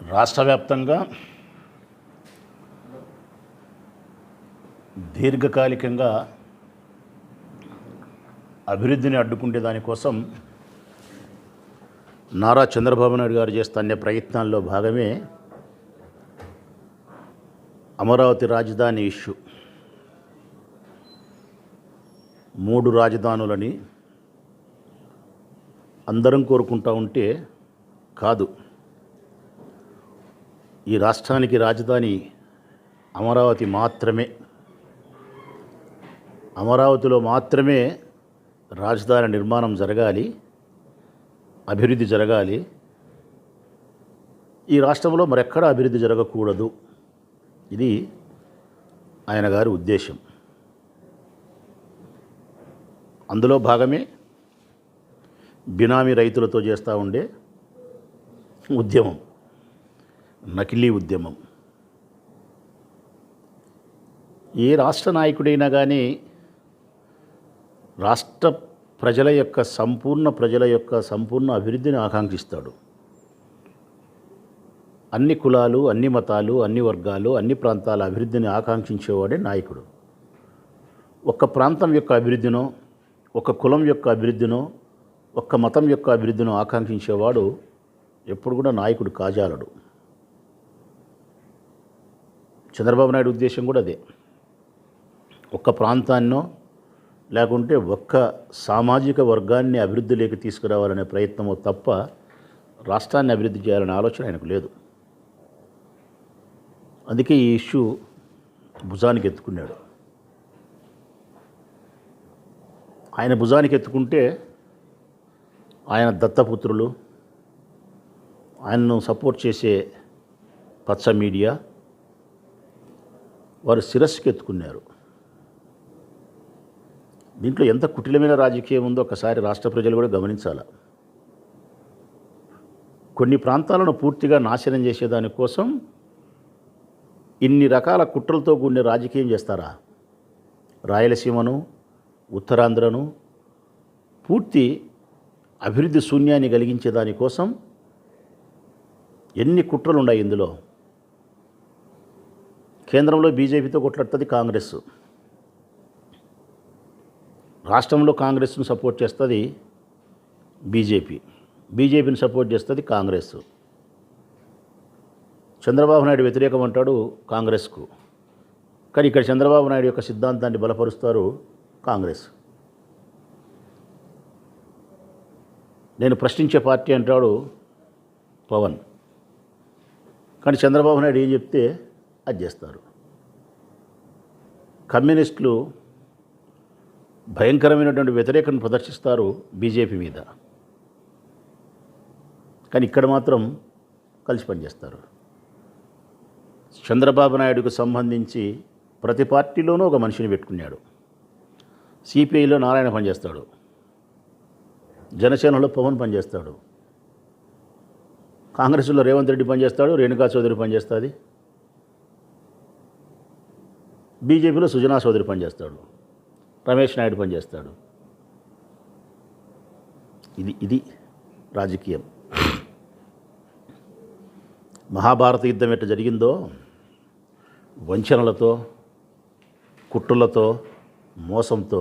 రాష్ట్ర వ్యాప్తంగా దీర్ఘకాలికంగా అభివృద్ధిని అడ్డుకునే దానికోసం నారా చంద్రబాబు నాయుడు గారు చేస్తున్న ప్రయత్నాల్లో భాగమే అమరావతి రాజధాని ఇష్యూ. 3 రాజధానులని అందరం కోరుకుంటా ఉంటే కాదు, ఈ రాష్ట్రానికి రాజధాని అమరావతి మాత్రమే. అమరావతిలో మాత్రమే రాజధాని నిర్మాణం జరగాలి, అభివృద్ధి జరగాలి. ఈ రాష్ట్రంలో మరెక్కడా అభివృద్ధి జరగకూడదు. ఇది ఆయన గారి ఉద్దేశం. అందులో భాగమే బినామీ రైతులతో చేస్తూ ఉండే ఉద్యమం, నకిలీ ఉద్యమం. ఏ రాష్ట్ర నాయకుడైనా కానీ రాష్ట్ర ప్రజల యొక్క సంపూర్ణ అభివృద్ధిని ఆకాంక్షిస్తాడు. అన్ని కులాలు, అన్ని మతాలు, అన్ని వర్గాలు, అన్ని ప్రాంతాల అభివృద్ధిని ఆకాంక్షించేవాడే నాయకుడు. ఒక్క ప్రాంతం యొక్క అభివృద్ధినో, ఒక కులం యొక్క అభివృద్ధినో, ఒక్క మతం యొక్క అభివృద్ధినో ఆకాంక్షించేవాడు ఎప్పుడు కూడా నాయకుడు కాజాలడు. చంద్రబాబు నాయుడు ఉద్దేశం కూడా అదే. ఒక్క ప్రాంతాన్నో లేకుంటే ఒక్క సామాజిక వర్గాన్ని అభివృద్ధిలోకి తీసుకురావాలనే ప్రయత్నమో తప్ప రాష్ట్రాన్ని అభివృద్ధి చేయాలనే ఆలోచన ఆయనకు లేదు. అందుకే ఈ ఇష్యూ భుజానికి ఎత్తుకున్నాడు. ఆయన భుజానికి ఎత్తుకుంటే ఆయన దత్తపుత్రులు, ఆయనను సపోర్ట్ చేసే పచ్చ మీడియా వారు శిరస్సుకి ఎత్తుకున్నారు. దీంట్లో ఎంత కుటిలమైన రాజకీయం ఉందో ఒకసారి రాష్ట్ర ప్రజలు కూడా గమనించాలి. కొన్ని ప్రాంతాలను పూర్తిగా నాశనం చేసేదానికోసం ఇన్ని రకాల కుట్రలతో కూడిన రాజకీయం చేస్తారా? రాయలసీమను, ఉత్తరాంధ్రను పూర్తి అభివృద్ధి శూన్యాన్ని కలిగించే దానికోసం ఎన్ని కుట్రలు ఉన్నాయి ఇందులో. కేంద్రంలో బీజేపీతో కొట్లాడుతుంది కాంగ్రెస్, రాష్ట్రంలో కాంగ్రెస్ను సపోర్ట్ చేస్తుంది బీజేపీని సపోర్ట్ చేస్తుంది కాంగ్రెస్. చంద్రబాబు నాయుడు వ్యతిరేకం అంటాడు కాంగ్రెస్కు, కానీ ఇక్కడ చంద్రబాబు నాయుడు యొక్క సిద్ధాంతాన్ని బలపరుస్తారు కాంగ్రెస్. నేను ప్రశ్నించే పార్టీ అంటాడు పవన్, కానీ చంద్రబాబు నాయుడు ఏం చెప్తే అది చేస్తారు. కమ్యూనిస్టులు భయంకరమైనటువంటి వ్యతిరేకతను ప్రదర్శిస్తారు బీజేపీ మీద, కానీ ఇక్కడ మాత్రం కలిసి పనిచేస్తారు. చంద్రబాబు నాయుడుకు సంబంధించి ప్రతి పార్టీలోనూ ఒక మనిషిని పెట్టుకున్నాడు. సిపిఐలో నారాయణ పనిచేస్తాడు, జనసేనలో పవన్ పనిచేస్తాడు, కాంగ్రెస్లో రేవంత్ రెడ్డి పనిచేస్తాడు, రేణుకా చౌదరి పనిచేస్తుంది, బీజేపీలో సుజనా చౌదరి పనిచేస్తాడు, రమేష్ నాయుడు పనిచేస్తాడు. ఇది రాజకీయం. మహాభారత యుద్ధం ఎట్లా జరిగిందో వంచనలతో, కుట్రలతో, మోసంతో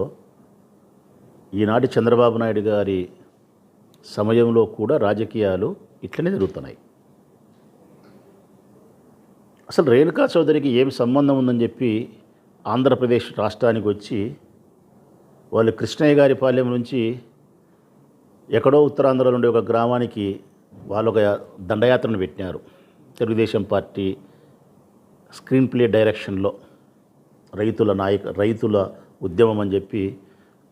ఈనాటి చంద్రబాబు నాయుడు గారి సమయంలో కూడా రాజకీయాలు ఇట్లనే జరుగుతున్నాయి. అసలు రేణుకా చౌదరికి ఏం సంబంధం ఉందని చెప్పి ఆంధ్రప్రదేశ్ రాష్ట్రానికి వచ్చి వాళ్ళు కృష్ణయ్య గారి పాలెం నుంచి ఎక్కడో ఉత్తరాంధ్ర నుండి ఒక గ్రామానికి వాళ్ళు ఒక దండయాత్రను పెట్టినారు. తెలుగుదేశం పార్టీ స్క్రీన్ ప్లే డైరెక్షన్లో రైతుల ఉద్యమం అని చెప్పి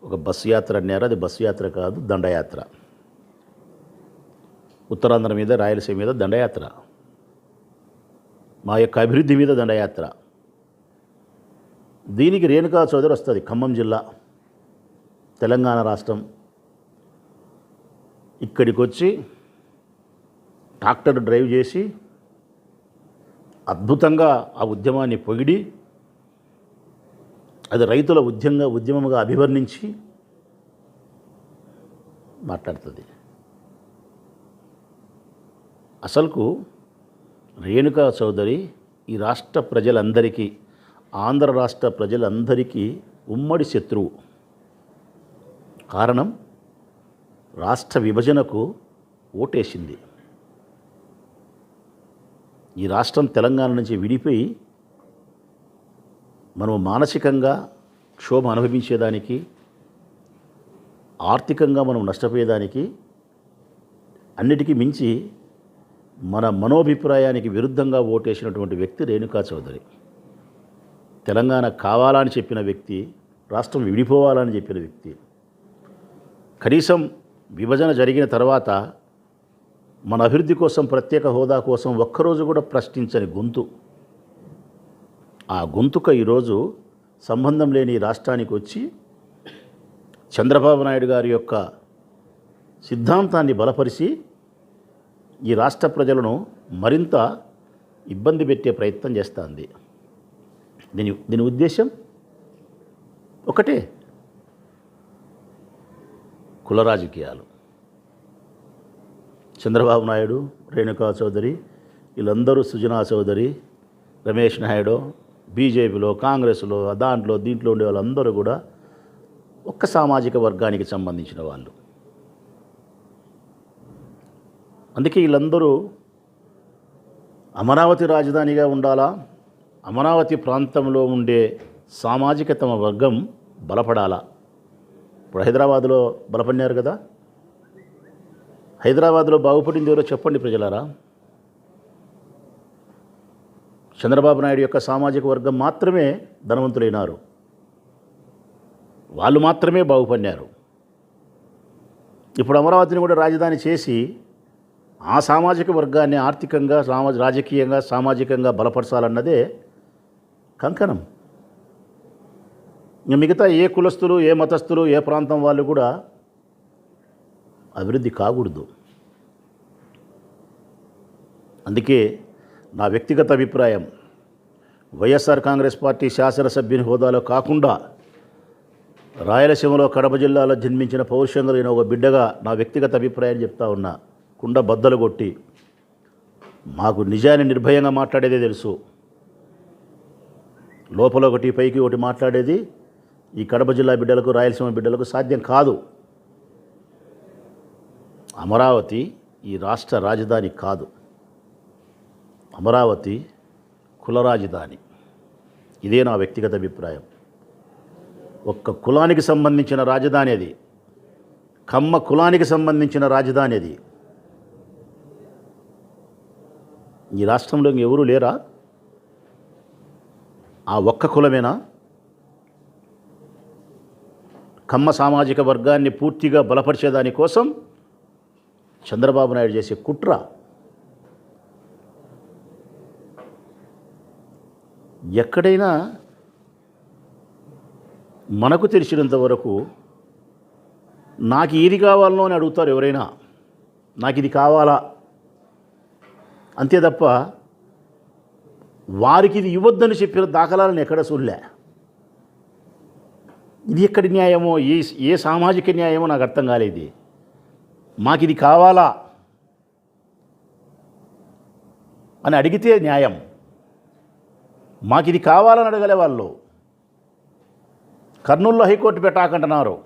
ఒక బస్సు యాత్ర అన్నారు. అది బస్సు యాత్ర కాదు, దండయాత్ర. ఉత్తరాంధ్ర మీద, రాయలసీమ మీద దండయాత్ర, మా యొక్క అభివృద్ధి మీద దండయాత్ర. దీనికి రేణుకా చౌదరి వస్తుంది. ఖమ్మం జిల్లా, తెలంగాణ రాష్ట్రం. ఇక్కడికి వచ్చి ట్రాక్టర్ డ్రైవ్ చేసి అద్భుతంగా ఆ ఉద్యమాన్ని పొగిడి అది రైతుల ఉద్యమంగా అభివర్ణించి మాట్లాడుతుంది. అసలుకు రేణుకా చౌదరి ఈ రాష్ట్ర ప్రజలందరికీ, ఆంధ్ర రాష్ట్ర ప్రజలందరికీ ఉమ్మడి శత్రువు. కారణం, రాష్ట్ర విభజనకు ఓటేసింది. ఈ రాష్ట్రం తెలంగాణ నుంచి విడిపోయి మనం మానసికంగా క్షోభ అనుభవించేదానికి, ఆర్థికంగా మనం నష్టపోయేదానికి, అన్నిటికీ మించి మన మనోభిప్రాయానికి విరుద్ధంగా ఓటేసినటువంటి వ్యక్తి రేణుకా చౌదరి. తెలంగాణ కావాలని చెప్పిన వ్యక్తి, రాష్ట్రం విడిపోవాలని చెప్పిన వ్యక్తి. కనీసం విభజన జరిగిన తర్వాత మన అభివృద్ధి కోసం, ప్రత్యేక హోదా కోసం ఒక్కరోజు కూడా ప్రశ్నించని గొంతు. ఆ గొంతుక ఈరోజు సంబంధం లేని రాష్ట్రానికి వచ్చి చంద్రబాబు నాయుడు గారి యొక్క సిద్ధాంతాన్ని బలపరిచి ఈ రాష్ట్ర ప్రజలను మరింత ఇబ్బంది పెట్టే ప్రయత్నం చేస్తుంది. దీని ఉద్దేశం ఒకటే, కుల రాజకీయాలు. చంద్రబాబు నాయుడు, రేణుకా చౌదరి, వీళ్ళందరూ, సుజనా చౌదరి, రమేష్ నాయుడు, బీజేపీలో, కాంగ్రెస్లో, దీంట్లో ఉండే వాళ్ళందరూ కూడా ఒక్క సామాజిక వర్గానికి సంబంధించిన వాళ్ళు. అందుకే వీళ్ళందరూ అమరావతి రాజధానిగా ఉండాలా, అమరావతి ప్రాంతంలో ఉండే సామాజిక తమ వర్గం బలపడాలా. ఇప్పుడు హైదరాబాదులో బలపడినారు కదా, హైదరాబాద్లో బాగుపడింది ఎవరో చెప్పండి ప్రజలారా. చంద్రబాబు నాయుడు యొక్క సామాజిక వర్గం మాత్రమే ధనవంతులైనారు, వాళ్ళు మాత్రమే బాగుపడినారు. ఇప్పుడు అమరావతిని కూడా రాజధాని చేసి ఆ సామాజిక వర్గాన్ని ఆర్థికంగా, రాజకీయంగా, సామాజికంగా బలపరచాలన్నదే కంకణం. మిగతా ఏ కులస్తులు, ఏ మతస్థులు, ఏ ప్రాంతం వాళ్ళు కూడా అభివృద్ధి కాకూడదు. అందుకే నా వ్యక్తిగత అభిప్రాయం, వైఎస్ఆర్ కాంగ్రెస్ పార్టీ శాసనసభ్యుని హోదాలో కాకుండా రాయలసీమలో కడప జిల్లాలో జన్మించిన పౌరుషం కలిగిన ఒక బిడ్డగా నా వ్యక్తిగత అభిప్రాయం చెప్తా ఉన్నా. కుండ బద్దలు కొట్టి, మాకు నిజాన్ని నిర్భయంగా మాట్లాడేదే తెలుసు. లోపల ఒకటి, పైకి ఒకటి మాట్లాడేది ఈ కడప జిల్లా బిడ్డలకు, రాయలసీమ బిడ్డలకు సాధ్యం కాదు. అమరావతి ఈ రాష్ట్ర రాజధాని కాదు, అమరావతి కుల రాజధాని. ఇదే నా వ్యక్తిగత అభిప్రాయం. ఒక్క కులానికి సంబంధించిన రాజధాని అది, కమ్మ కులానికి సంబంధించిన రాజధాని అది. ఈ రాష్ట్రంలో ఎవరూ లేరా? ఆ ఒక్క కులమేనా? కమ్మ సామాజిక వర్గాన్ని పూర్తిగా బలపరిచేదాని కోసం చంద్రబాబు నాయుడు చేసే కుట్ర. ఎక్కడైనా మనకు తెలిసినంత వరకు నాకు ఏది కావాలనో అని అడుగుతారు ఎవరైనా, నాకు ఇది కావాలా అంతే తప్ప వారికి ఇది ఇవ్వద్దని చెప్పిన దాఖలాలను ఎక్కడ చూడలే. ఇది ఎక్కడి న్యాయమో, ఏ సామాజిక న్యాయమో నాకు అర్థం కాలేదు. మాకు ఇది కావాలా అని అడిగితే న్యాయం, మాకు ఇది కావాలని అడగలే వాళ్ళు. కర్నూలులో హైకోర్టు పెట్టాకంటున్నారు,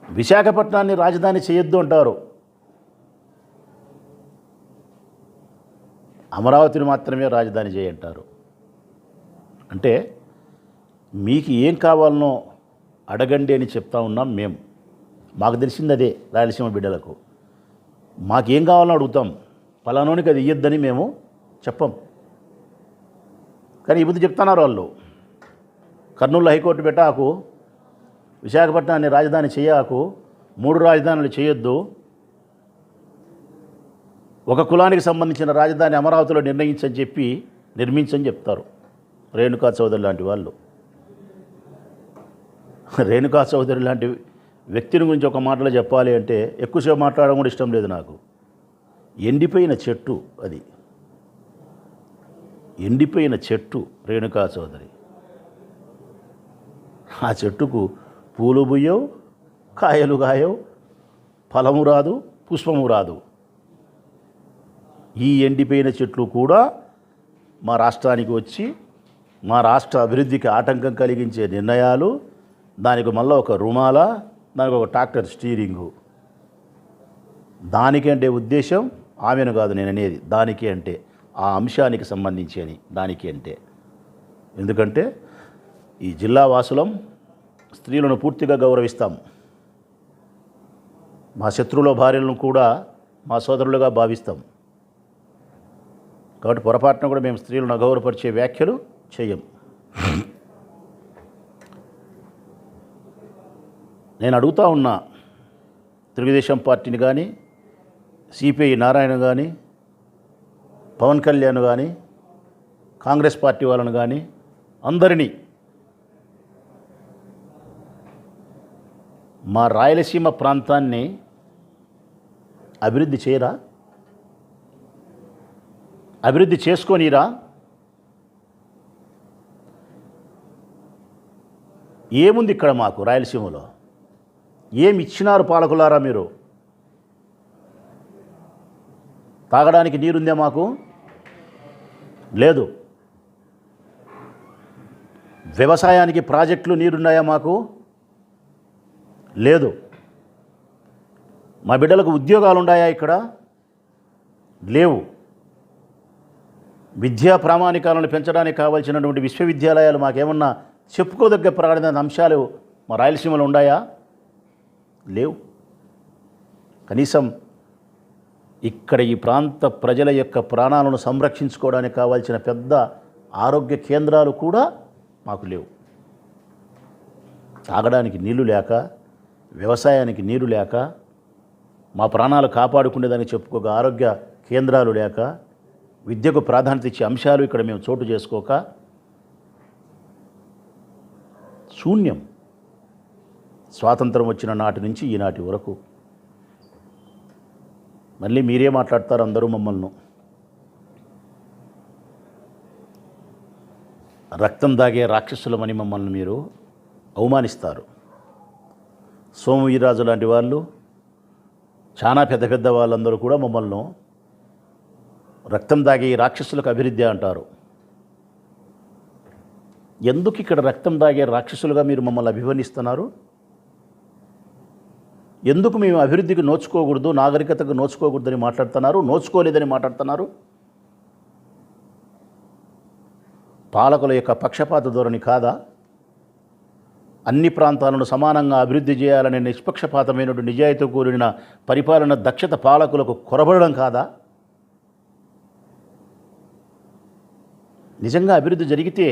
విశాఖపట్నాన్ని రాజధాని చేయొద్దు అంటారు, అమరావతిని మాత్రమే రాజధాని చేయంటారు. అంటే మీకు ఏం కావాలనో అడగండి అని చెప్తా ఉన్నాం మేము. మాకు తెలిసింది అదే, రాయలసీమ బిడ్డలకు మాకేం కావాలని అడుగుతాం, పలానోనికి అది ఇయ్యొద్దని మేము చెప్పం. కానీ ఈ బుద్ధి చెప్తున్నారు వాళ్ళు. కర్నూలు హైకోర్టు పెట్టాకు, విశాఖపట్నాన్ని రాజధాని చేయకు, 3 రాజధానులు చేయొద్దు, ఒక కులానికి సంబంధించిన రాజధాని అమరావతిలో నిర్మించని చెప్తారు రేణుకా చౌదరి లాంటి వాళ్ళు. రేణుకా చౌదరి లాంటి వ్యక్తిని గురించి ఒక మాటలో చెప్పాలి అంటే ఎక్కువసేపు మాట్లాడడం కూడా ఇష్టం లేదు నాకు. ఎండిపోయిన చెట్టు అది, ఎండిపోయిన చెట్టు రేణుకా చౌదరి. ఆ చెట్టుకు పూలు బుయ్యవు, కాయలు కాయవు, ఫలము రాదు, పుష్పము రాదు. ఈ ఎండిపోయిన చెట్లు కూడా మా రాష్ట్రానికి వచ్చి మా రాష్ట్ర అభివృద్ధికి ఆటంకం కలిగించే నిర్ణయాలు, దానికి మళ్ళీ ఒక రుమాల, దానికి ఒక ట్రాక్టర్ స్టీరింగు. దానికి అంటే ఉద్దేశం ఆమెను కాదు నేను అనేది, దానికి అంటే ఆ అంశానికి సంబంధించి అని, దానికి అంటే. ఎందుకంటే ఈ జిల్లా వాసులం స్త్రీలను పూర్తిగా గౌరవిస్తాం. మా శత్రువుల భార్యలను కూడా మా సోదరులుగా భావిస్తాం. కాబట్టి పొరపాటున కూడా మేము స్త్రీలను అగౌరవపరిచే వ్యాఖ్యలు చేయం. నేను అడుగుతా ఉన్నా తెలుగుదేశం పార్టీని కానీ, సిపిఐ నారాయణ కానీ, పవన్ కళ్యాణ్ కానీ, కాంగ్రెస్ పార్టీ వాళ్ళను కానీ, అందరినీ మా రాయలసీమ ప్రాంతాన్ని అభివృద్ధి చేయరా? అభివృద్ధి చేసుకోనీరా? ఏముంది ఇక్కడ మాకు రాయలసీమలో? ఏమి ఇచ్చినారు పాలకులారా మీరు? తాగడానికి నీరుందే మాకు? లేదు. వ్యవసాయానికి ప్రాజెక్టులు నీరున్నాయా మాకు? లేదు. మా బిడ్డలకు ఉద్యోగాలు ఉన్నాయా ఇక్కడ? లేవు. విద్యా ప్రామాణికాలను పెంచడానికి కావాల్సినటువంటి విశ్వవిద్యాలయాలు మాకేమన్నా చెప్పుకోదగ్గ ప్రాధాన్యత అంశాలు మా రాయలసీమలో ఉన్నాయా? లేవు. కనీసం ఇక్కడ ఈ ప్రాంత ప్రజల యొక్క ప్రాణాలను సంరక్షించుకోవడానికి కావాల్సిన పెద్ద ఆరోగ్య కేంద్రాలు కూడా మాకు లేవు. తాగడానికి నీళ్లు లేక, వ్యవసాయానికి నీరు లేక, మా ప్రాణాలు కాపాడుకునేదానికి చెప్పుకోక ఆరోగ్య కేంద్రాలు లేక, విద్యకు ప్రాధాన్యత ఇచ్చే అంశాలు ఇక్కడ మేము చోటు చేసుకోక శూన్యం. స్వాతంత్రం వచ్చిన నాటి నుంచి ఈనాటి వరకు. మళ్ళీ మీరే మాట్లాడతారు అందరూ మమ్మల్ని. రక్తం దాగే రాక్షసులమని మమ్మల్ని మీరు అవమానిస్తారు. సోము వీర్రాజు లాంటి వాళ్ళు, చాలా పెద్ద పెద్ద వాళ్ళందరూ కూడా మమ్మల్ని రక్తం దాగే ఈ రాక్షసులకు అభివృద్ధి అంటారు. ఎందుకు ఇక్కడ రక్తం దాగే రాక్షసులుగా మీరు మమ్మల్ని అభివర్ణిస్తున్నారు? ఎందుకు మేము అభివృద్ధికి నోచుకోకూడదు, నాగరికతకు నోచుకోకూడదని మాట్లాడుతున్నారు, నోచుకోలేదని మాట్లాడుతున్నారు? పాలకుల యొక్క పక్షపాత ధోరణి కాదా? అన్ని ప్రాంతాలను సమానంగా అభివృద్ధి చేయాలనే నిష్పక్షపాతమైన నిజాయితీ కూడిన పరిపాలన దక్షత పాలకులకు కొరబడడం కాదా? నిజంగా అభివృద్ధి జరిగితే,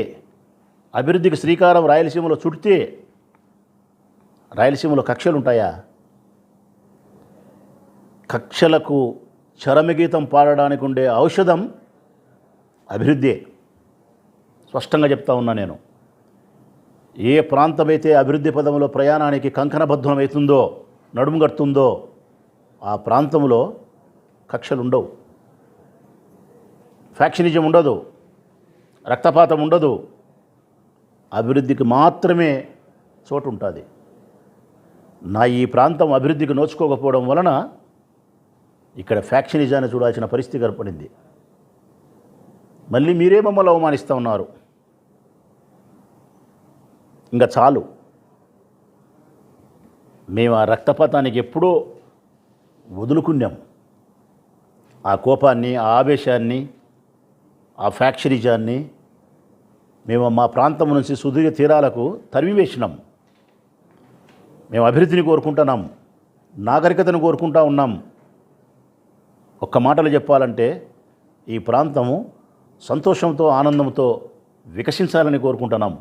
అభివృద్ధికి శ్రీకారం రాయలసీమలో చుడితే రాయలసీమలో కక్షలు ఉంటాయా? కక్షలకు చరమగీతం పాడడానికి ఉండే ఔషధం అభివృద్ధే. స్పష్టంగా చెప్తా ఉన్నా నేను. ఏ ప్రాంతమైతే అభివృద్ధి పదంలో ప్రయాణానికి కంకణబద్ధమవుతుందో, నడుము కడుతుందో, ఆ ప్రాంతంలో కక్షలు ఉండవు, ఫ్యాక్షనిజం ఉండదు, రక్తపాతం ఉండదు. అభివృద్ధికి మాత్రమే చోటు ఉంటుంది. నా ఈ ప్రాంతం అభివృద్ధికి నోచుకోకపోవడం వలన ఇక్కడ ఫ్యాక్షనిజాన్ని చూడాల్సిన పరిస్థితి ఏర్పడింది. మళ్ళీ మీరే మమ్మల్ని అవమానిస్తూ ఉన్నారు. ఇంకా చాలు. మేము ఆ రక్తపాతానికి ఎప్పుడో వదులుకున్నాం. ఆ కోపాన్ని, ఆ ఆవేశాన్ని, ఆ ఫ్యాక్షనిజాన్ని మేము మా ప్రాంతం నుంచి సుదీర్ఘ తీరాలకు తరిమివేసినాం. మేము అభివృద్ధిని కోరుకుంటున్నాం, నాగరికతను కోరుకుంటా ఉన్నాం. ఒక్క మాటలు చెప్పాలంటే ఈ ప్రాంతము సంతోషంతో, ఆనందంతో వికసించాలని కోరుకుంటున్నాం.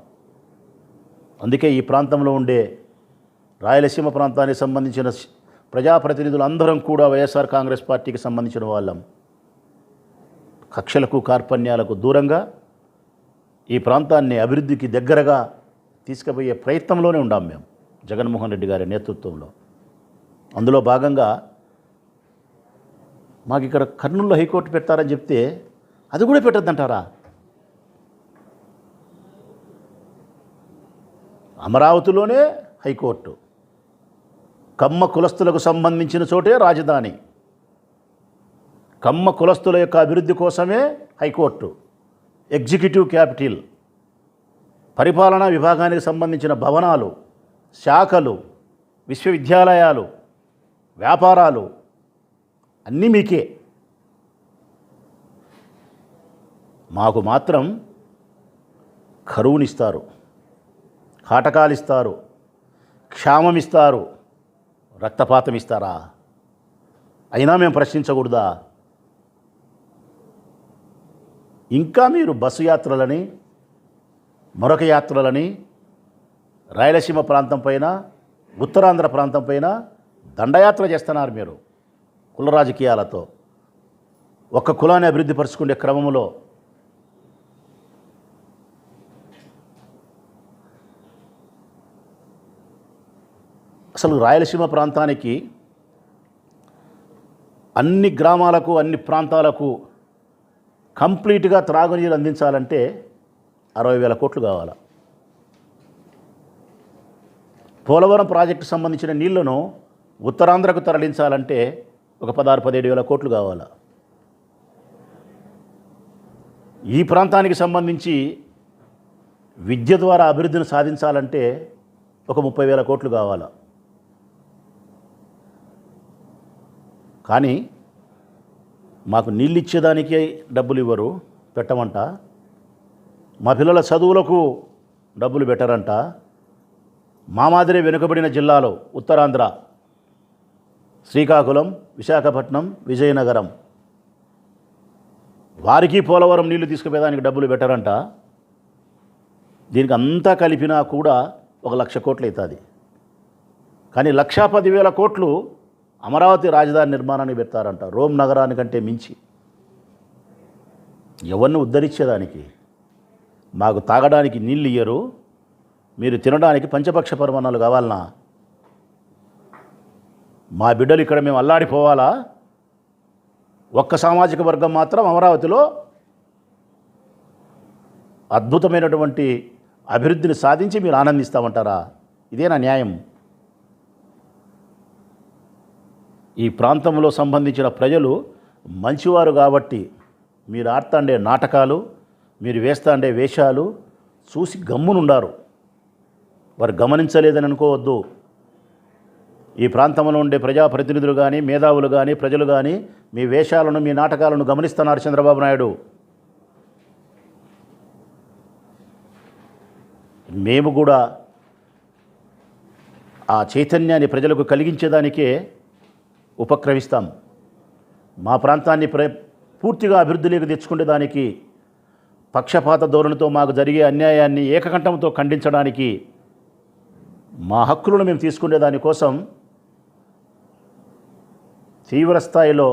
అందుకే ఈ ప్రాంతంలో ఉండే రాయలసీమ ప్రాంతానికి సంబంధించిన ప్రజాప్రతినిధులు అందరం కూడా వైఎస్ఆర్ కాంగ్రెస్ పార్టీకి సంబంధించిన వాళ్ళం. కక్షలకు, కార్పణ్యాలకు దూరంగా ఈ ప్రాంతాన్ని అభివృద్ధికి దగ్గరగా తీసుకుపోయే ప్రయత్నంలోనే ఉన్నాం మేము, జగన్మోహన్ రెడ్డి గారి నేతృత్వంలో. అందులో భాగంగా మాకు ఇక్కడ కర్నూలులో హైకోర్టు పెట్టారని చెప్తే అది కూడా పెట్టద్దంటారా? అమరావతిలోనే హైకోర్టు, కమ్మ కులస్తులకు సంబంధించిన చోటే రాజధాని. కమ్మ కులస్తుల యొక్క అభివృద్ధి కోసమే హైకోర్టు, ఎగ్జిక్యూటివ్ క్యాపిటల్, పరిపాలనా విభాగానికి సంబంధించిన భవనాలు, శాఖలు, విశ్వవిద్యాలయాలు, వ్యాపారాలు అన్నీ మీకే. మాకు మాత్రం కరువునిస్తారు, కాటకాలిస్తారు, క్షామమిస్తారు, రక్తపాతం ఇస్తారా? అయినా మేము ప్రశ్నించకూడదా? ఇంకా మీరు బస్సు యాత్రలని, మరొక యాత్రలని, రాయలసీమ ప్రాంతం పైన, ఉత్తరాంధ్ర ప్రాంతం పైన దండయాత్ర చేస్తున్నారు మీరు కుల రాజకీయాలతో. ఒక్క కులాన్ని అభివృద్ధి పరుచుకునే క్రమంలో అసలు రాయలసీమ ప్రాంతానికి అన్ని గ్రామాలకు, అన్ని ప్రాంతాలకు కంప్లీట్గా త్రాగునీరు అందించాలంటే 60,000 కోట్లు కావాలి. పోలవరం ప్రాజెక్టు సంబంధించిన నీళ్లను ఉత్తరాంధ్రకు తరలించాలంటే ఒక 16-17 కోట్లు కావాలి. ఈ ప్రాంతానికి సంబంధించి విద్య ద్వారా అభివృద్ధిని సాధించాలంటే ఒక 30,000 కోట్లు కావాలి. కానీ మాకు నీళ్ళు ఇచ్చేదానికే డబ్బులు ఇవ్వరు, పెట్టమంట. మా పిల్లల చదువులకు డబ్బులు పెట్టరంట. మా మాదిరి వెనుకబడిన జిల్లాలో ఉత్తరాంధ్ర, శ్రీకాకుళం, విశాఖపట్నం, విజయనగరం, వారికి పోలవరం నీళ్లు తీసుకుపోయేదానికి డబ్బులు పెట్టరంట. దీనికి అంతా కలిపినా కూడా 1,00,000 కోట్లు అవుతుంది. కానీ 1,10,000 కోట్లు అమరావతి రాజధాని నిర్మాణానికి పెడతారంట, రోమ్ నగరానికంటే మించి. ఎవరిని ఉద్ధరించేదానికి? మాకు తాగడానికి నీళ్ళు ఇయ్యరు, మీరు తినడానికి పంచపక్ష పరమాణాలు కావాలనా? మా బిడ్డలు ఇక్కడ మేము అల్లాడిపోవాలా? ఒక్క సామాజిక వర్గం మాత్రం అమరావతిలో అద్భుతమైనటువంటి అభివృద్ధిని సాధించి మీరు ఆనందిస్తామంటారా? ఇదేనా న్యాయం? ఈ ప్రాంతంలో సంబంధించిన ప్రజలు మంచివారు కాబట్టి మీరు ఆడుతాండే నాటకాలు, మీరు వేస్తాండే వేషాలు చూసి గమ్మునుండారు. వారు గమనించలేదని అనుకోవద్దు. ఈ ప్రాంతంలో ఉండే ప్రజాప్రతినిధులు కానీ, మేధావులు కానీ, ప్రజలు కానీ మీ వేషాలను, మీ నాటకాలను గమనిస్తున్నారు చంద్రబాబు నాయుడు. మేము కూడా ఆ చైతన్యాన్ని ప్రజలకు కలిగించేదానికే ఉపక్రమిస్తాం. మా ప్రాంతాన్ని పూర్తిగా అభివృద్ధిలోకి తెచ్చుకునే దానికి, పక్షపాత ధోరణితో మాకు జరిగే అన్యాయాన్ని ఏకకంఠంతో ఖండించడానికి, మా హక్కులను మేము తీసుకునే దానికోసం తీవ్ర స్థాయిలో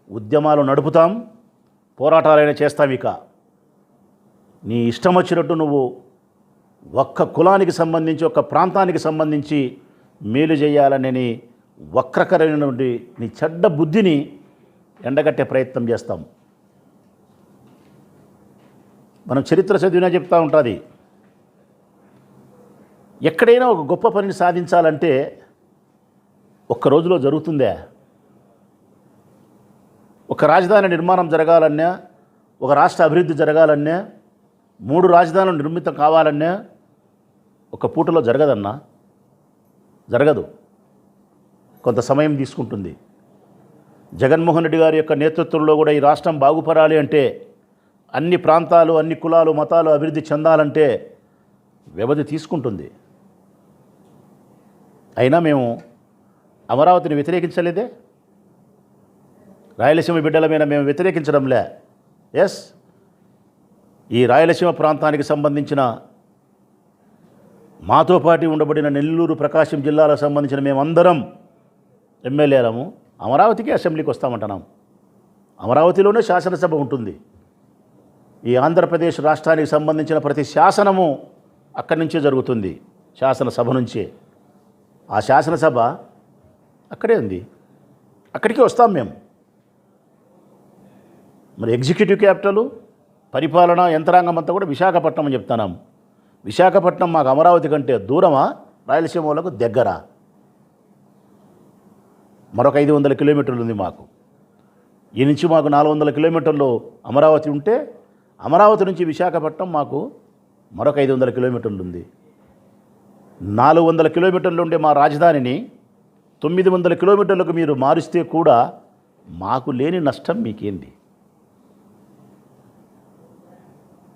ఉద్యమాలు నడుపుతాం, పోరాటాలైనా చేస్తాం. ఇక నీ ఇష్టం వచ్చినట్టు నువ్వు ఒక్క కులానికి సంబంధించి, ఒక్క ప్రాంతానికి సంబంధించి మేలు చేయాలనే వక్రకరమైన నుండి నీ చెడ్డ బుద్ధిని ఎండగట్టే ప్రయత్నం చేస్తాం. మనం చరిత్ర చదివినా చెప్తూ ఉంటుంది, ఎక్కడైనా ఒక గొప్ప పనిని సాధించాలంటే ఒక్క రోజులో జరుగుతుందే? ఒక రాజధాని నిర్మాణం జరగాలన్నా, ఒక రాష్ట్ర అభివృద్ధి జరగాలన్నా, 3 రాజధానులు నిర్మితం కావాలన్నా ఒక పూటలో జరగదన్నా, జరగదు. కొంత సమయం తీసుకుంటుంది. జగన్మోహన్ రెడ్డి గారి యొక్క నేతృత్వంలో కూడా ఈ రాష్ట్రం బాగుపడాలి అంటే, అన్ని ప్రాంతాలు, అన్ని కులాలు, మతాలు అభివృద్ధి చెందాలంటే వ్యవధి తీసుకుంటుంది. అయినా మేము అమరావతిని వ్యతిరేకించలేదే. రాయలసీమ బిడ్డల మీద మేము వ్యతిరేకించడంలే. ఎస్, ఈ రాయలసీమ ప్రాంతానికి సంబంధించిన మాతో పాటు ఉండబడిన నెల్లూరు, ప్రకాశం జిల్లాలకు సంబంధించిన మేమందరం ఎమ్మెల్యేలము అమరావతికి అసెంబ్లీకి వస్తామంటున్నాం. అమరావతిలోనే శాసనసభ ఉంటుంది. ఈ ఆంధ్రప్రదేశ్ రాష్ట్రానికి సంబంధించిన ప్రతి శాసనము అక్కడి నుంచే జరుగుతుంది, శాసనసభ నుంచే. ఆ శాసనసభ అక్కడే ఉంది, అక్కడికి వస్తాం మేము. మరి ఎగ్జిక్యూటివ్ క్యాపిటల్, పరిపాలనా యంత్రాంగం అంతా కూడా విశాఖపట్నం అని చెప్తున్నాం. విశాఖపట్నం మాకు అమరావతి కంటే దూరమా, రాయలసీమ వాళ్ళకు దగ్గర? మరొక 500 కిలోమీటర్లు ఉంది మాకు. ఈ నుంచి మాకు 400 కిలోమీటర్లు అమరావతి ఉంటే అమరావతి నుంచి విశాఖపట్నం మాకు మరొక 500 కిలోమీటర్లు ఉంది. 400 కిలోమీటర్లు ఉండే మా రాజధానిని 900 కిలోమీటర్లకు మీరు మారుస్తే కూడా మాకు లేని నష్టం మీకేంది?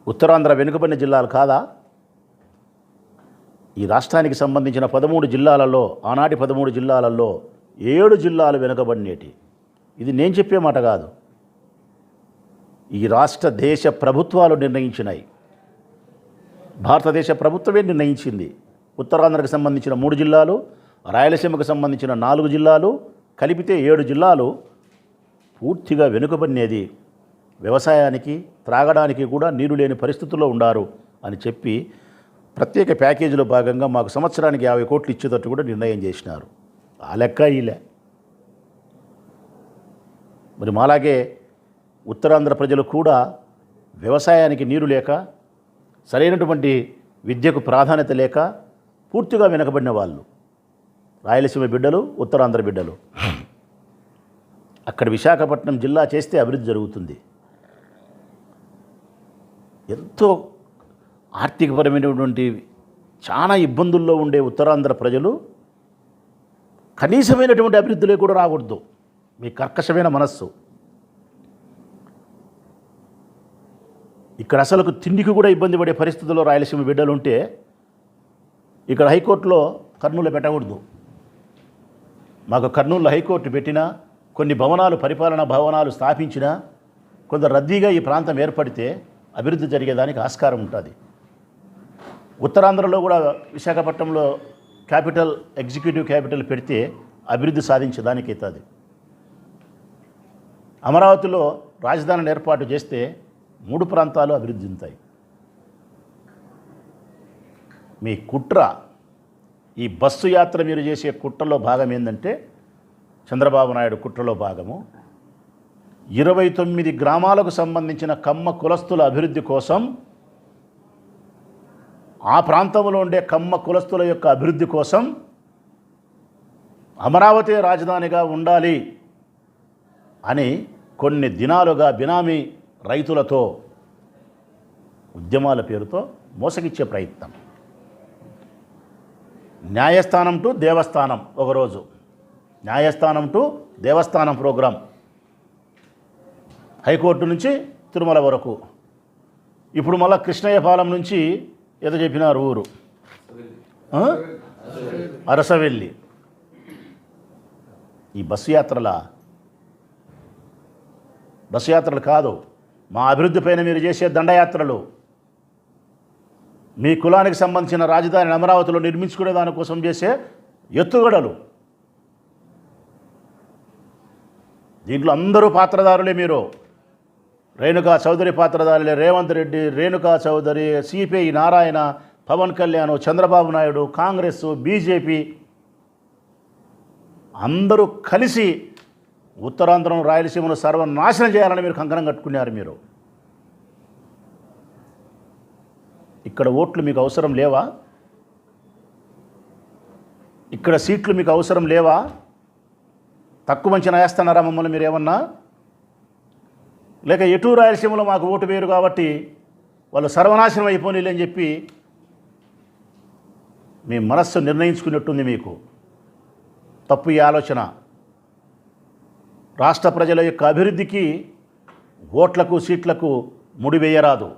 ఉత్తరాంధ్ర వెనుకబడిన జిల్లాలు కాదా? ఈ రాష్ట్రానికి సంబంధించిన 13 జిల్లాలలో, ఆనాటి 13 జిల్లాలలో 7 జిల్లాలు వెనుకబడినేటి. ఇది నేను చెప్పే మాట కాదు, ఈ రాష్ట్ర దేశ ప్రభుత్వాలు నిర్ణయించినాయి. భారతదేశ ప్రభుత్వమే నిర్ణయించింది. ఉత్తరాంధ్రకు సంబంధించిన 3 జిల్లాలు, రాయలసీమకు సంబంధించిన 4 జిల్లాలు కలిపితే 7 జిల్లాలు పూర్తిగా వెనుకబడినది. వ్యవసాయానికి, త్రాగడానికి కూడా నీరు లేని పరిస్థితుల్లో ఉండారు అని చెప్పి ప్రత్యేక ప్యాకేజీలో భాగంగా మాకు సంవత్సరానికి 50 కోట్లు ఇచ్చేటట్టు కూడా నిర్ణయం చేసినారు. ఆ లెక్క ఈలే. మరి మాలాగే ఉత్తరాంధ్ర ప్రజలు కూడా వ్యవసాయానికి నీరు లేక, సరైనటువంటి విద్యకు ప్రాధాన్యత లేక పూర్తిగా వెనకబడిన వాళ్ళు. రాయలసీమ బిడ్డలు, ఉత్తరాంధ్ర బిడ్డలు. అక్కడ విశాఖపట్నం జిల్లా చేస్తే అభివృద్ధి జరుగుతుంది. ఎంతో ఆర్థికపరమైనటువంటి చాలా ఇబ్బందుల్లో ఉండే ఉత్తరాంధ్ర ప్రజలు కనీసమైనటువంటి అభివృద్ధిలో కూడా రాకూడదు. మీ కర్కశమైన మనస్సు. ఇక్కడ అసలుకు తిండికి కూడా ఇబ్బంది పడే పరిస్థితుల్లో రాయలసీమ బిడ్డలు ఉంటే ఇక్కడ హైకోర్టులో కర్నూలు పెట్టకూడదు. మాకు కర్నూలులో హైకోర్టు పెట్టినా, కొన్ని భవనాలు, పరిపాలనా భవనాలు స్థాపించినా, కొంత రద్దీగా ఈ ప్రాంతం ఏర్పడితే అభివృద్ధి జరిగేదానికి ఆస్కారం ఉంటుంది. ఉత్తరాంధ్రలో కూడా విశాఖపట్నంలో క్యాపిటల్, ఎగ్జిక్యూటివ్ క్యాపిటల్ పెడితే అభివృద్ధి సాధించేదానికి అవుతుంది. అమరావతిలో రాజధానిని ఏర్పాటు చేస్తే 3 ప్రాంతాలు అభివృద్ధి చెందుతాయి. మీ కుట్ర, ఈ బస్సు యాత్ర మీరు చేసే కుట్రలో భాగం ఏంటంటే, చంద్రబాబు నాయుడు కుట్రలో భాగము 29 గ్రామాలకు సంబంధించిన కమ్మ కులస్తుల అభివృద్ధి కోసం, ఆ ప్రాంతంలో ఉండే కమ్మ కులస్తుల యొక్క అభివృద్ధి కోసం అమరావతి రాజధానిగా ఉండాలి అని కొన్ని దినాలుగా బినామీ రైతులతో ఉద్యమాల పేరుతో మోసగిచ్చే ప్రయత్నం. న్యాయస్థానం టు దేవస్థానం ఒకరోజు, న్యాయస్థానం టు దేవస్థానం ప్రోగ్రాం, హైకోర్టు నుంచి తిరుమల వరకు. ఇప్పుడు మళ్ళా కృష్ణయ్యపాలెం నుంచి ఏదో చెప్పినారు ఊరు, అరసవెల్లి. ఈ బస్సు యాత్రలు కాదు, మా అభివృద్ధి పైన మీరు చేసే దండయాత్రలు, మీ కులానికి సంబంధించిన రాజధాని అమరావతిలో నిర్మించుకునే దానికోసం చేసే ఎత్తుగడలు. దీంట్లో అందరూ పాత్రదారులే. మీరు రేణుకా చౌదరి పాత్రధారులే. రేవంత్ రెడ్డి, రేణుకా చౌదరి, సిపిఐ నారాయణ, పవన్ కళ్యాణ్, చంద్రబాబు నాయుడు, కాంగ్రెస్, బీజేపీ అందరూ కలిసి ఉత్తరాంధ్రం, రాయలసీమను సర్వనాశనం చేయాలని మీరు కంకణం కట్టుకున్నారు. మీరు ఇక్కడ ఓట్లు మీకు అవసరం లేవా? ఇక్కడ సీట్లు మీకు అవసరం లేవా? తక్కువ మంచి వేస్తున్నారా మమ్మల్ని మీరు ఏమన్నా? లేక ఎటు రాయలసీమలో మాకు ఓటు వేరు కాబట్టి వాళ్ళు సర్వనాశనం అయిపోయినని చెప్పి మీ మనస్సు నిర్ణయించుకున్నట్టుంది. మీకు తప్పు ఈ ఆలోచన. రాష్ట్ర ప్రజల యొక్క అభివృద్ధికి ఓట్లకు, సీట్లకు ముడివేయరాదు.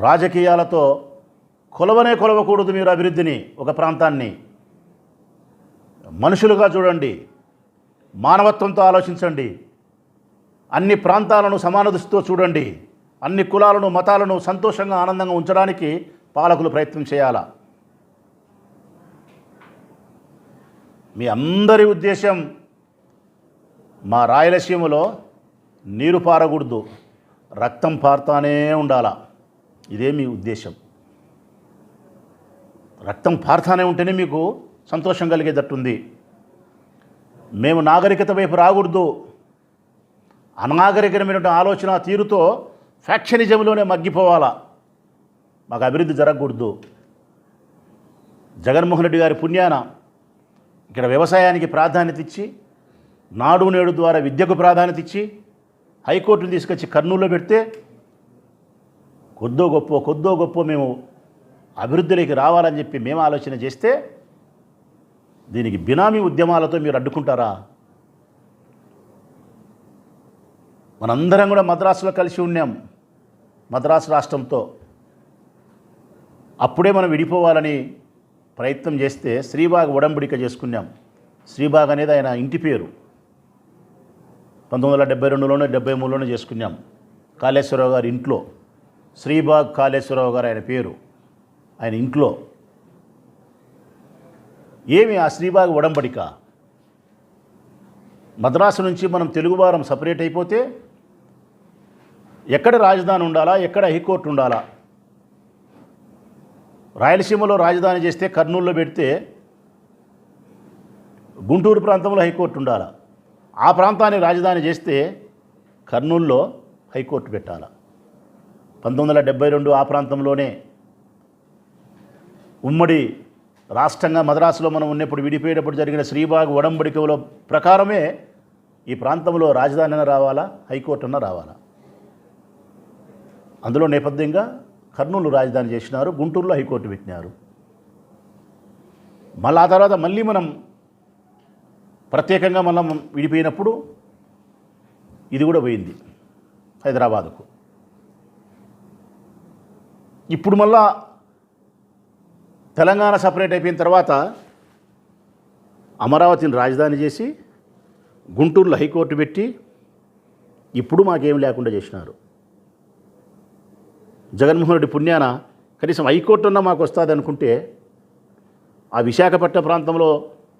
రాజకీయాలతో కొలవకూడదు మీరు అభివృద్ధిని. ఒక ప్రాంతాన్ని మనుషులుగా చూడండి, మానవత్వంతో ఆలోచించండి, అన్ని ప్రాంతాలను సమాన దృష్టితో చూడండి, అన్ని కులాలను, మతాలను సంతోషంగా, ఆనందంగా ఉంచడానికి పాలకులు ప్రయత్నం చేయాలా. మీ అందరి ఉద్దేశం మా రాయలసీమలో నీరు పారకూడదు, రక్తం పారుతానే ఉండాలా. ఇదే మీ ఉద్దేశం. రక్తం పారుతానే ఉంటేనే మీకు సంతోషం కలిగేటట్టుంది. మేము నాగరికత వైపు రాకూడదు, అనాగరికమైన ఆలోచన తీరుతో ఫ్యాక్షనిజంలోనే మగ్గిపోవాలా. మాకు అభివృద్ధి జరగకూడదు. జగన్మోహన్ రెడ్డి గారి పుణ్యాన ఇక్కడ వ్యవసాయానికి ప్రాధాన్యత ఇచ్చి నాడు నేడు ద్వారా విద్యకు ప్రాధాన్యత ఇచ్చి హైకోర్టును తీసుకొచ్చి కర్నూలులో పెడితే కొద్దో గొప్ప మేము అభివృద్ధిలోకి రావాలని చెప్పి మేము ఆలోచన చేస్తే దీనికి బినామీ ఉద్యమాలతో మీరు అడ్డుకుంటారా? మనందరం కూడా మద్రాసులో కలిసి ఉన్నాం, మద్రాసు రాష్ట్రంతో. అప్పుడే మనం విడిపోవాలని ప్రయత్నం చేస్తే శ్రీబాగ్ ఒడంబడిక చేసుకున్నాం. శ్రీబాగ్ అనేది ఆయన ఇంటి పేరు. 1972లోనే 73లోనే చేసుకున్నాం. కాళేశ్వరరావు గారి ఇంట్లో శ్రీబాగ్ కాళేశ్వరరావు గారు ఆయన పేరు, ఆయన ఇంట్లో. ఏమి ఆ శ్రీబాగ్ ఒడంబడిక? మద్రాసు నుంచి మనం తెలుగువారం సపరేట్ అయిపోతే ఎక్కడ రాజధాని ఉండాలా, ఎక్కడ హైకోర్టు ఉండాలా? రాయలసీమలో రాజధాని చేస్తే కర్నూలులో పెడితే గుంటూరు ప్రాంతంలో హైకోర్టు ఉండాలా? ఆ ప్రాంతాన్ని రాజధాని చేస్తే కర్నూలులో హైకోర్టు పెట్టాలా? 1972 ఆ ప్రాంతంలోనే ఉమ్మడి రాష్ట్రంగా మద్రాసులో మనం ఉన్నప్పుడు విడిపోయేటప్పుడు జరిగిన శ్రీబాగ్ ఒడంబడికలో ప్రకారమే ఈ ప్రాంతంలో రాజధాని అయినా రావాలా, హైకోర్టు అన్నా రావాలా? అందులో నేపథ్యంగా కర్నూలు రాజధాని చేసినారు, గుంటూరులో హైకోర్టు పెట్టినారు. మళ్ళీ ఆ తర్వాత మళ్ళీ మనం ప్రత్యేకంగా మనం విడిపోయినప్పుడు ఇది కూడా పోయింది హైదరాబాదుకు. ఇప్పుడు మళ్ళా తెలంగాణ సపరేట్ అయిపోయిన తర్వాత అమరావతిని రాజధాని చేసి గుంటూరులో హైకోర్టు పెట్టి ఇప్పుడు మాకేం లేకుండా చేసినారు. జగన్మోహన్ రెడ్డి పుణ్యాన కనీసం హైకోర్టు అన్నా మాకు వస్తుంది అనుకుంటే ఆ విశాఖపట్నం ప్రాంతంలో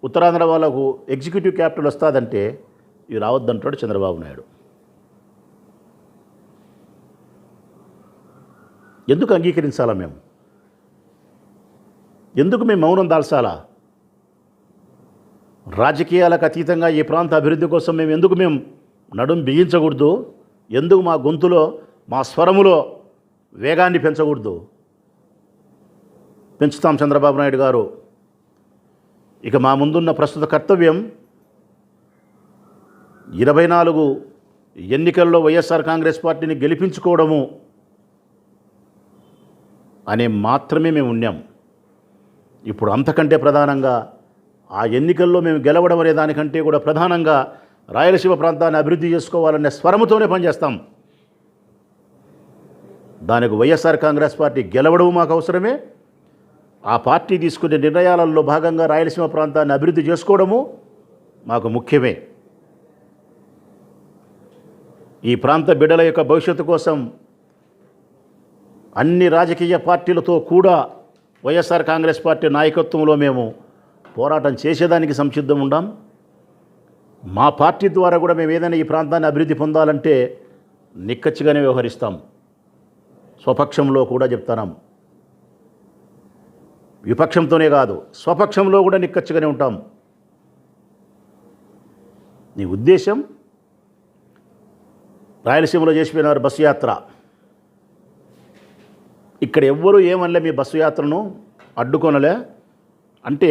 ఉత్తరాంధ్ర వాళ్ళకు ఎగ్జిక్యూటివ్ క్యాపిటల్ వస్తుందంటే ఇవి రావద్దంటాడు చంద్రబాబు నాయుడు. ఎందుకు అంగీకరించాలా మేము? ఎందుకు మేము మౌనం దాల్చాలా? రాజకీయాలకు అతీతంగా ఈ ప్రాంత అభివృద్ధి కోసం మేము నడుం బిగించకూడదు? ఎందుకు మా గొంతులో మా స్వరములో వేగాన్ని పెంచకూడదు? పెంచుతాం చంద్రబాబు నాయుడు గారు. ఇక మా ముందున్న ప్రస్తుత కర్తవ్యం 24 ఎన్నికల్లో వైఎస్ఆర్ కాంగ్రెస్ పార్టీని గెలిపించుకోవడము అనే మాత్రమే మేము ఉన్నాం. ఇప్పుడు అంతకంటే ప్రధానంగా ఆ ఎన్నికల్లో మేము గెలవడం అనే దానికంటే కూడా ప్రధానంగా రాయలసీమ ప్రాంతాన్ని అభివృద్ధి చేసుకోవాలనే స్వరముతోనే పనిచేస్తాం. దానికి వైఎస్ఆర్ కాంగ్రెస్ పార్టీ గెలవడం మాకు అవసరమే. ఆ పార్టీ తీసుకునే నిర్ణయాలలో భాగంగా రాయలసీమ ప్రాంతాన్ని అభివృద్ధి చేసుకోవడము మాకు ముఖ్యమే. ఈ ప్రాంత బిడ్డల యొక్క భవిష్యత్తు కోసం అన్ని రాజకీయ పార్టీలతో కూడా వైఎస్ఆర్ కాంగ్రెస్ పార్టీ నాయకత్వంలో మేము పోరాటం చేసేదానికి సంసిద్ధం ఉండాం. మా పార్టీ ద్వారా కూడా మేము ఏదైనా ఈ ప్రాంతాన్ని అభివృద్ధి పొందాలంటే నిక్కచ్చిగానే వ్యవహరిస్తాం. స్వపక్షంలో కూడా చెప్తున్నాం, విపక్షంతోనే కాదు స్వపక్షంలో కూడా నిక్కచ్చిగానే ఉంటాం. నీ ఉద్దేశం రాయలసీమలో చేసిపోయినారు బస్సు యాత్ర. ఇక్కడ ఎవ్వరూ ఏమనలే మీ బస్సు యాత్రను అడ్డుకొనలే. అంటే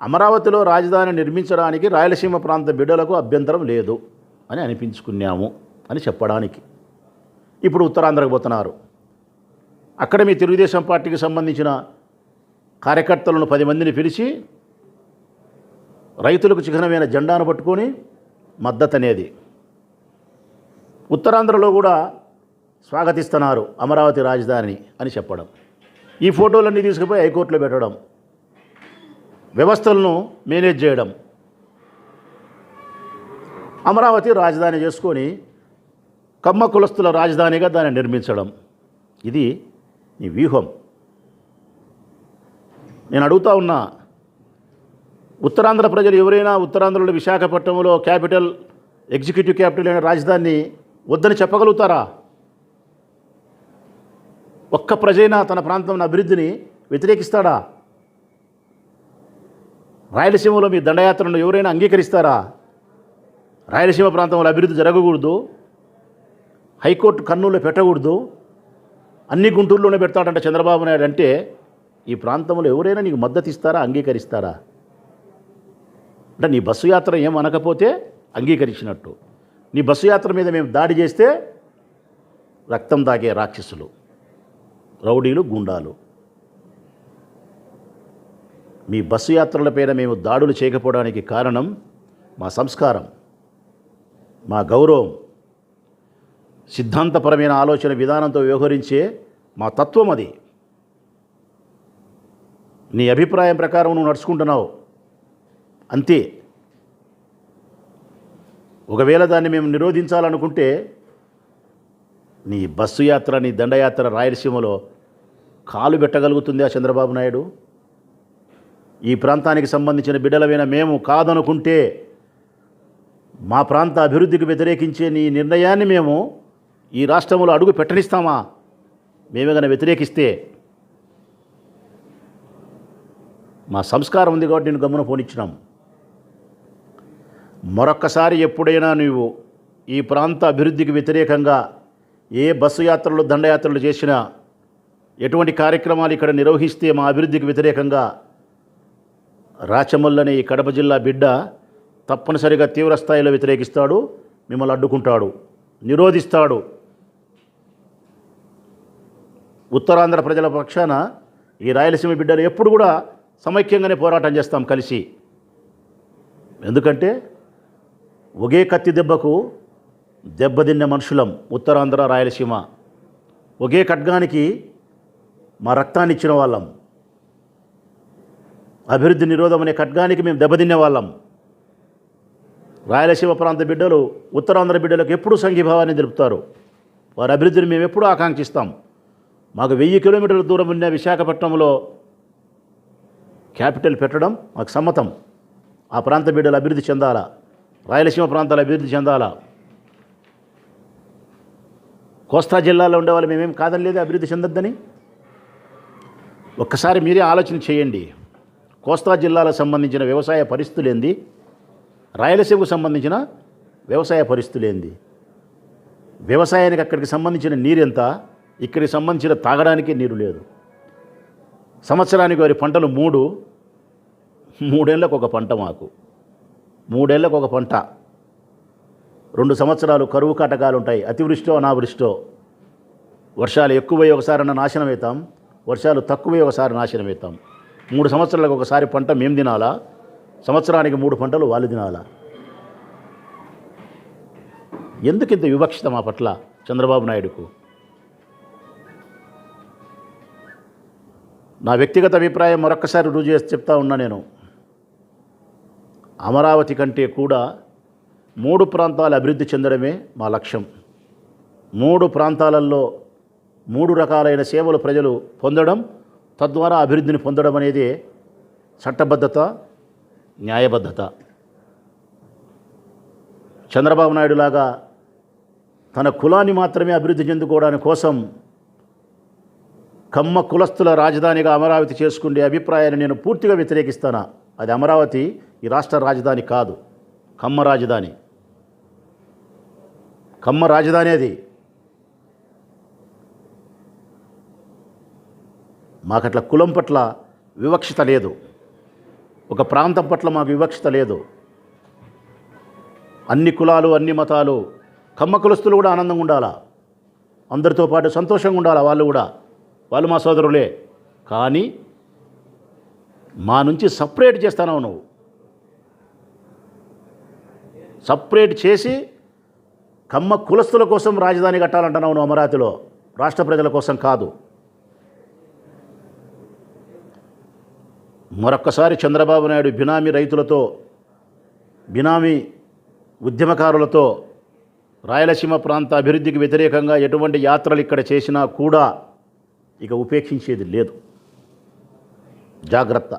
అమరావతిలో రాజధాని నిర్మించడానికి రాయలసీమ ప్రాంత బిడ్డలకు అభ్యంతరం లేదు అని అనిపించుకున్నాము అని చెప్పడానికి ఇప్పుడు ఉత్తరాంధ్రకు పోతున్నారు. అక్కడ మీ తెలుగుదేశం పార్టీకి సంబంధించిన కార్యకర్తలను 10 మందిని పిలిచి రైతులకు చిహ్నమైన జెండాను పట్టుకొని మద్దతు అనేది ఉత్తరాంధ్రలో కూడా స్వాగతిస్తున్నారు అమరావతి రాజధాని అని చెప్పడం, ఈ ఫోటోలన్నీ తీసుకుపోయి హైకోర్టులో పెట్టడం, వ్యవస్థలను మేనేజ్ చేయడం, అమరావతి రాజధాని చేసుకొని కమ్మ కులస్తుల రాజధానిగా దాన్ని నిర్మించడం. ఇది నీ వ్యూహం. నేను అడుగుతా ఉన్నా, ఉత్తరాంధ్ర ప్రజలు ఎవరైనా ఉత్తరాంధ్రలో విశాఖపట్నంలో క్యాపిటల్ ఎగ్జిక్యూటివ్ క్యాపిటల్ అయిన రాజధానిని వద్దని చెప్పగలుగుతారా? ఒక్క ప్రజైనా తన ప్రాంతం అభివృద్ధిని వ్యతిరేకిస్తాడా? రాయలసీమలో మీ దండయాత్రను ఎవరైనా అంగీకరిస్తారా? రాయలసీమ ప్రాంతంలో అభివృద్ధి జరగకూడదు, హైకోర్టు కర్నూలులో పెట్టకూడదు, అన్ని గుంటూరులోనే పెడతాడంట చంద్రబాబు నాయుడు అంటే ఈ ప్రాంతంలో ఎవరైనా నీకు మద్దతు ఇస్తారా, అంగీకరిస్తారా? అంటే నీ బస్సు యాత్ర ఏమనకపోతే అంగీకరించినట్టు. నీ బస్సు యాత్ర మీద మేము దాడి చేస్తే రక్తం తాగే రాక్షసులు, రౌడీలు, గుండాలు. మీ బస్సు యాత్రలపైన మేము దాడులు చేయకపోవడానికి కారణం మా సంస్కారం, మా గౌరవం, సిద్ధాంతపరమైన ఆలోచన విధానంతో వ్యవహరించే మా తత్వం అది. నీ అభిప్రాయం ప్రకారం నువ్వు నడుచుకుంటున్నావు అంతే. ఒకవేళ దాన్ని మేము నిరోధించాలనుకుంటే నీ బస్సు యాత్ర, నీ దండయాత్ర రాయలసీమలో కాలు పెట్టగలుగుతుంది ఆ చంద్రబాబు నాయుడు? ఈ ప్రాంతానికి సంబంధించిన బిడ్డలమైన మేము కాదనుకుంటే మా ప్రాంత అభివృద్ధికి వ్యతిరేకించే నీ నిర్ణయాన్ని మేము ఈ రాష్ట్రంలో అడుగు పెట్టనిస్తామా? మేమే కనుక వ్యతిరేకిస్తే మా సంస్కారం ఉంది కాబట్టి నేను గమ్మున పోనిచ్చినాం. మరొక్కసారి ఎప్పుడైనా నువ్వు ఈ ప్రాంత అభివృద్ధికి వ్యతిరేకంగా ఏ బస్సు యాత్రలు, దండయాత్రలు చేసినా, ఎటువంటి కార్యక్రమాలు ఇక్కడ నిర్వహిస్తే మా అభివృద్ధికి వ్యతిరేకంగా రాచమల్లనే ఈ కడప జిల్లా బిడ్డ తప్పనిసరిగా తీవ్రస్థాయిలో వ్యతిరేకిస్తాడు, మిమ్మల్ని అడ్డుకుంటాడు, నిరోధిస్తాడు. ఉత్తరాంధ్ర ప్రజల పక్షాన ఈ రాయలసీమ బిడ్డలు ఎప్పుడు కూడా సమైక్యంగానే పోరాటం చేస్తాం కలిసి. ఎందుకంటే ఒకే కత్తి దెబ్బకు దెబ్బతిన్న మనుషులం ఉత్తరాంధ్ర, రాయలసీమ. ఒకే ఖడ్గానికి మా రక్తాన్ని ఇచ్చిన వాళ్ళం. అభివృద్ధి నిరోధం అనే ఖడ్గానికి మేము దెబ్బతినే వాళ్ళం. రాయలసీమ ప్రాంత బిడ్డలు ఉత్తరాంధ్ర బిడ్డలకు ఎప్పుడూ సంఘీభావాన్ని తెలుపుతారు. వారి అభివృద్ధిని మేము ఎప్పుడూ ఆకాంక్షిస్తాం. మాకు 1000 కిలోమీటర్ల దూరం ఉన్న విశాఖపట్నంలో క్యాపిటల్ పెట్టడం మాకు సమ్మతం. ఆ ప్రాంత బిడ్డలు అభివృద్ధి చెందాలా, రాయలసీమ ప్రాంతాలు అభివృద్ధి చెందాలా. కోస్తా జిల్లాలో ఉండేవాళ్ళు మేమేం కాదని లేదు అభివృద్ధి చెందొద్దని. ఒక్కసారి మీరే ఆలోచన చేయండి. కోస్తా జిల్లాలకు సంబంధించిన వ్యవసాయ పరిస్థితులు ఏంది, రాయలసీమకు సంబంధించిన వ్యవసాయ పరిస్థితులు ఏంది, వ్యవసాయానికి అక్కడికి సంబంధించిన నీరెంత, ఇక్కడికి సంబంధించిన తాగడానికి నీరు లేదు. సంవత్సరానికి వారి పంటలు 3, 3 ఏళ్ళకు ఒక పంట. మాకు 3 ఏళ్ళకు ఒక పంట. 2 సంవత్సరాలు కరువు కాటకాలు ఉంటాయి. అతివృష్టో అనావృష్టో, వర్షాలు ఎక్కువై ఒకసారి నాశనం అవుతాం, వర్షాలు తక్కువై ఒకసారి నాశనం అవుతాం. 3 సంవత్సరాలకు ఒకసారి పంట మేము తినాలా, సంవత్సరానికి 3 పంటలు వాళ్ళు తినాలా? ఎందుకింత వివక్షత మా పట్ల చంద్రబాబు నాయుడుకు? నా వ్యక్తిగత అభిప్రాయం మరొక్కసారి రుజువు చేసి చెప్తా ఉన్నా నేను. అమరావతి కంటే కూడా 3 ప్రాంతాలు అభివృద్ధి చెందడమే మా లక్ష్యం. 3 ప్రాంతాలలో 3 రకాలైన సేవలు ప్రజలు పొందడం, తద్వారా అభివృద్ధిని పొందడం అనేది చట్టబద్ధత, న్యాయబద్ధత. చంద్రబాబు నాయుడు లాగా తన కులాన్ని మాత్రమే అభివృద్ధి చెందుకోవడానికి కోసం కమ్మ కులస్తుల రాజధానిగా అమరావతి చేసుకునే అభిప్రాయాన్ని నేను పూర్తిగా వ్యతిరేకిస్తాను. అది అమరావతి ఈ రాష్ట్ర రాజధాని కాదు, కమ్మ రాజధాని. కమ్మ రాజధాని అది. మాకట్లా కులం పట్ల వివక్షత లేదు, ఒక ప్రాంతం పట్ల మాకు వివక్షత లేదు. అన్ని కులాలు, అన్ని మతాలు, కమ్మ కులస్తులు కూడా ఆనందంగా ఉండాలా, అందరితో పాటు సంతోషంగా ఉండాలా. వాళ్ళు మా సోదరులే. కానీ మా నుంచి సపరేట్ చేస్తాను నువ్వు. సపరేట్ చేసి కమ్మ కులస్తుల కోసం రాజధాని కట్టాలంటున్నావు నువ్వు అమరావతిలో, రాష్ట్ర ప్రజల కోసం కాదు. మరొక్కసారి చంద్రబాబు నాయుడు బినామీ రైతులతో, బినామీ ఉద్యమకారులతో రాయలసీమ ప్రాంత అభివృద్ధికి వ్యతిరేకంగా ఎటువంటి యాత్రలు ఇక్కడ చేసినా కూడా ఇక ఉపేక్షించేది లేదు. జాగ్రత్త.